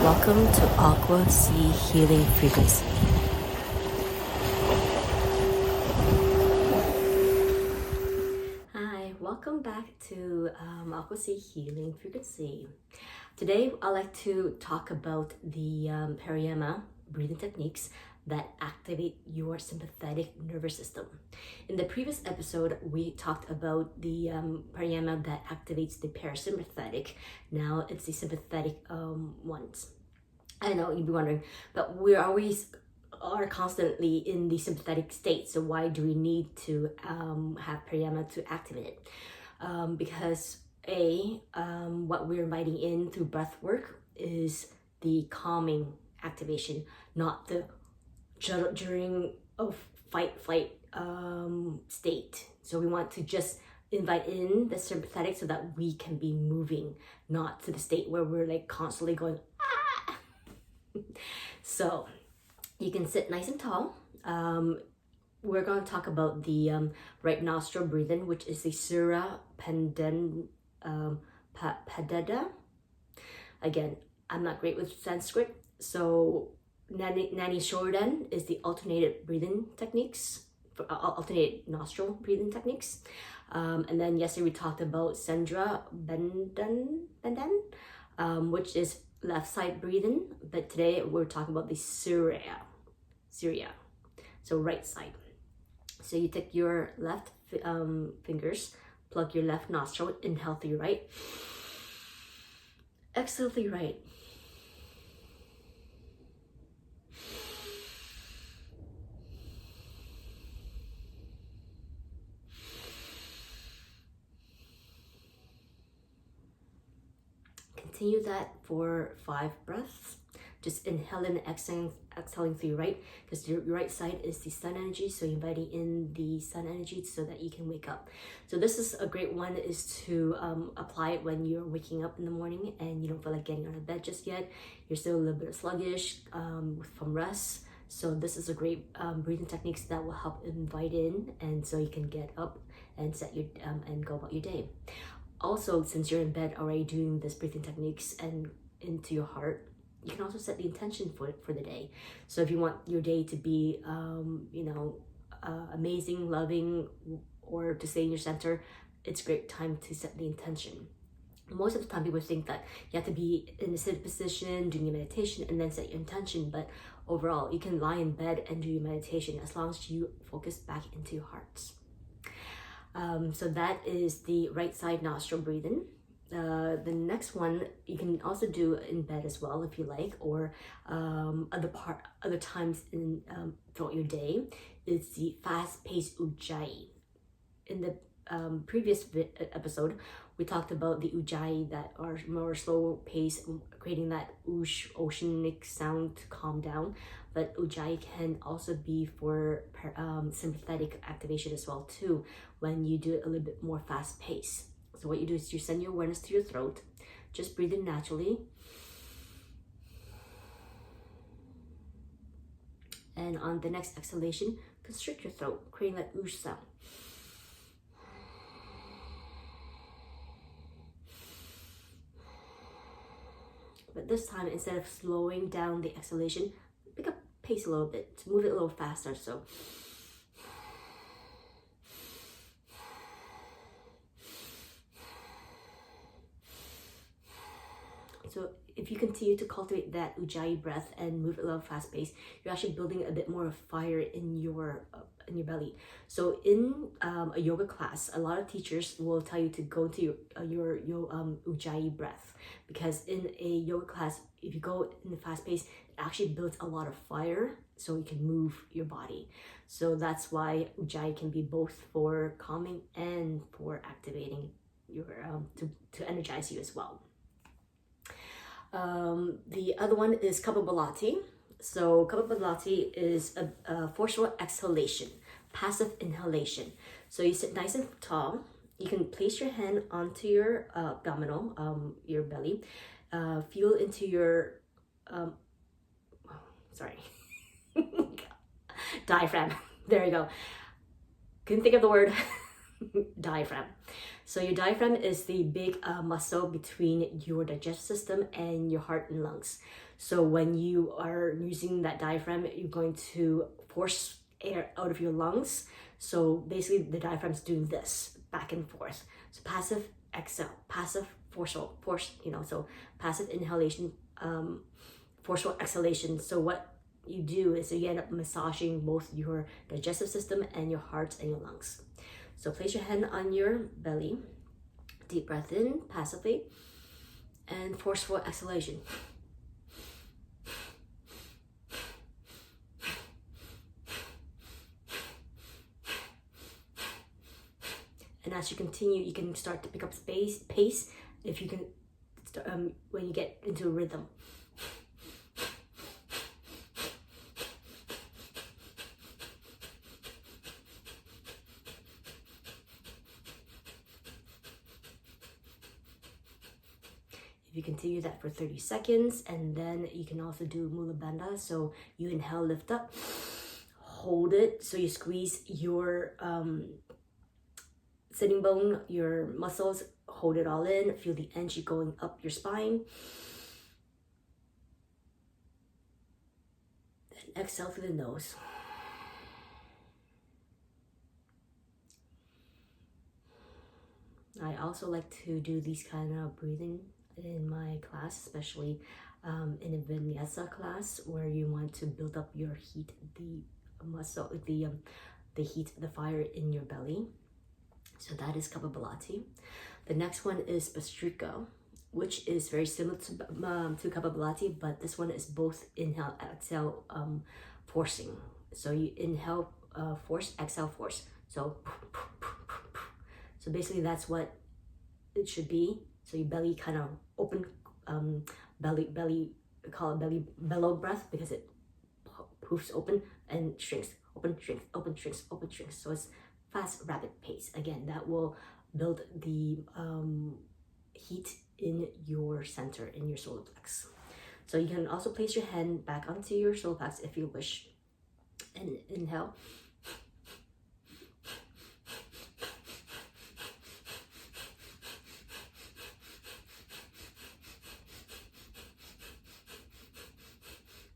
Welcome to AquaseaHealingFrequency. Hi, welcome back to AquaseaHealingFrequency. Today, I'd like to talk about the Pranayama breathing techniques that activate your sympathetic nervous system. In the previous episode, we talked about the Pranayama that activates the parasympathetic. Now it's the sympathetic ones. I know you'd be wondering, but we are constantly in the sympathetic state. So why do we need to have Pranayama to activate it? Because what we're inviting in through breath work is the calming activation, not the during a fight-flight state. So we want to just invite in the sympathetic so that we can be moving, not to the state where we're like constantly going, ah! So you can sit nice and tall. We're going to talk about the right nostril breathing, which is the Surya Padada. Again, I'm not great with Sanskrit, so Nani Shordan is the alternated breathing techniques, alternate nostril breathing techniques. And then yesterday we talked about Sandra Bendan, which is left side breathing. But today we're talking about the Surya. So right side. So you take your left fingers, plug your left nostril, inhale through your right, exhale through your right. Continue that for 5 breaths. Just inhaling and exhaling through your right, because your right side is the sun energy, so you're inviting in the sun energy so that you can wake up. So this is a great one, is to apply it when you're waking up in the morning and you don't feel like getting out of bed just yet. You're still a little bit sluggish from rest. So this is a great breathing techniques that will help invite in, and so you can get up and set your and go about your day. Also, since you're in bed already doing this breathing techniques and into your heart, you can also set the intention for the day. So if you want your day to be, amazing, loving, or to stay in your center, it's a great time to set the intention. Most of the time, people think that you have to be in a seated position, doing your meditation, and then set your intention. But overall, you can lie in bed and do your meditation as long as you focus back into your hearts. So that is the right side nostril breathing. The next one you can also do in bed as well if you like, or other times in throughout your day. Is the fast-paced ujjayi. In the previous episode, we talked about the ujjayi that are more slow pace, creating that oceanic sound to calm down. But ujjayi can also be for sympathetic activation as well too, when you do it a little bit more fast pace. So what you do is you send your awareness to your throat, just breathe in naturally. And on the next exhalation, constrict your throat, creating that oosh sound. But this time, instead of slowing down the exhalation, pick up pace a little bit, to move it a little faster. So if you continue to cultivate that ujjayi breath and move it a little fast pace, you're actually building a bit more of fire in your belly. So in a yoga class, a lot of teachers will tell you to go to your ujjayi breath, because in a yoga class, if you go in the fast pace, it actually builds a lot of fire, so you can move your body. So that's why ujjayi can be both for calming and for activating your to energize you as well. The other one is Kapalabhati. So Kapalabhati is a forceful exhalation, passive inhalation. So you sit nice and tall. You can place your hand onto your abdominal, your belly. Feel into your, diaphragm. There you go. Couldn't think of the word. diaphragm. So your diaphragm is the big muscle between your digestive system and your heart and lungs. So when you are using that diaphragm, you're going to force air out of your lungs. So basically the diaphragm's doing this back and forth. So passive exhale, passive forceful, so passive inhalation, forceful exhalation. So what you do is you end up massaging both your digestive system and your heart and your lungs. So place your hand on your belly, deep breath in passively, and forceful exhalation. And as you continue, you can start to pick up pace if you can, when you get into a rhythm. If you continue that for 30 seconds, and then you can also do Mula Bandha. So you inhale, lift up, hold it. So you squeeze your sitting bone, your muscles, hold it all in, feel the energy going up your spine. Then exhale through the nose. I also like to do these kind of breathing in my class, especially in a vinyasa class where you want to build up your heat, the muscle, the heat, the fire in your belly. So that is Kapalabhati. The next one is Bhastrika, which is very similar to Kapalabhati, but this one is both inhale, exhale, forcing. So you inhale, force, exhale, force. So basically that's what it should be. So your belly kind of open, belly, we call it bellow breath because it poofs open and shrinks, open, shrinks, open, shrinks, open, shrinks. So it's fast, rapid pace. Again, that will build the heat in your center, in your solar plex. So you can also place your hand back onto your solar plex if you wish, and inhale.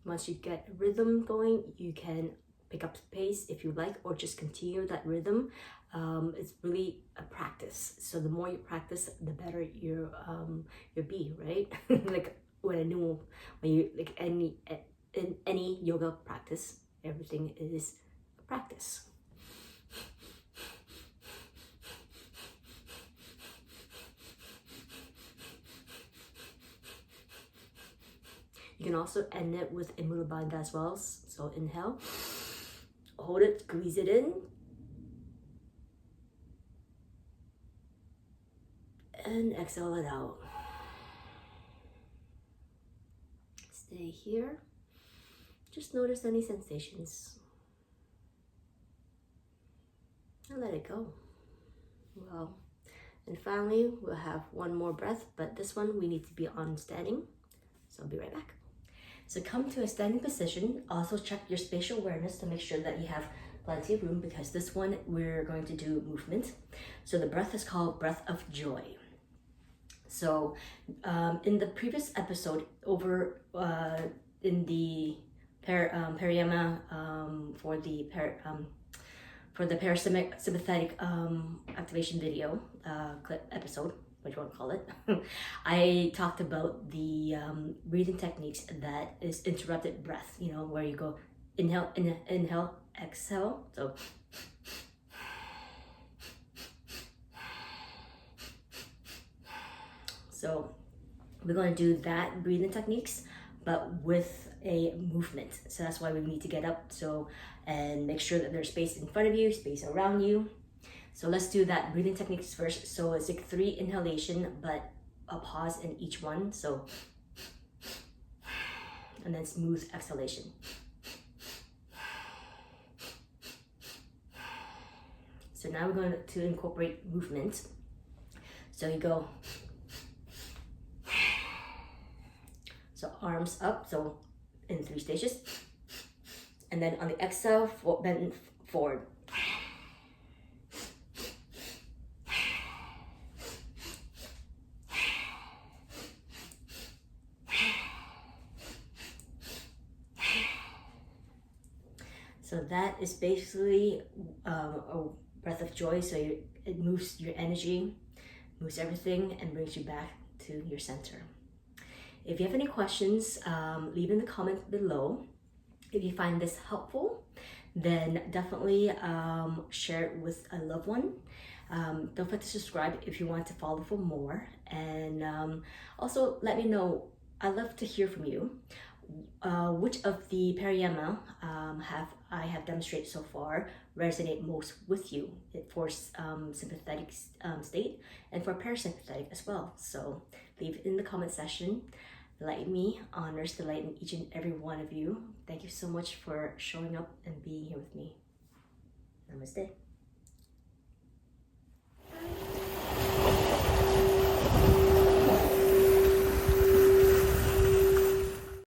Once you get rhythm going, you can pick up pace if you like, or just continue that rhythm. It's really a practice. So the more you practice, the better you'll be, right? Like when you like in any yoga practice, everything is a practice. You can also end it with a Mula Bandha as well. So inhale, hold it, squeeze it in, and exhale it out. Stay here. Just notice any sensations and let it go. Well, and finally, we'll have one more breath, but this one we need to be on standing. So I'll be right back. So come to a standing position. Also check your spatial awareness to make sure that you have plenty of room, because this one we're going to do movement. So the breath is called breath of joy. So in the previous episode over in the Pranayama for the parasympathetic activation video clip episode, what you want to call it, I talked about the breathing techniques that is interrupted breath, where you go inhale, inhale, exhale. So we're going to do that breathing techniques, but with a movement. So that's why we need to get up and make sure that there's space in front of you, space around you. So let's do that breathing techniques first. So it's like 3 inhalation, but a pause in each one. So, and then smooth exhalation. So now we're going to incorporate movement. So you go, so arms up, so in 3 stages. And then on the exhale, bend forward. So that is basically a breath of joy. So it moves your energy, moves everything, and brings you back to your center. If you have any questions, leave in the comment below. If you find this helpful, then definitely share it with a loved one. Don't forget to subscribe if you want to follow for more. And also let me know, I'd love to hear from you. Which of the Pranayama I have demonstrated so far resonate most with you for sympathetic state and for parasympathetic as well. So leave it in the comment section. Light me honors to lighten each and every one of you. Thank you so much for showing up and being here with me. Namaste.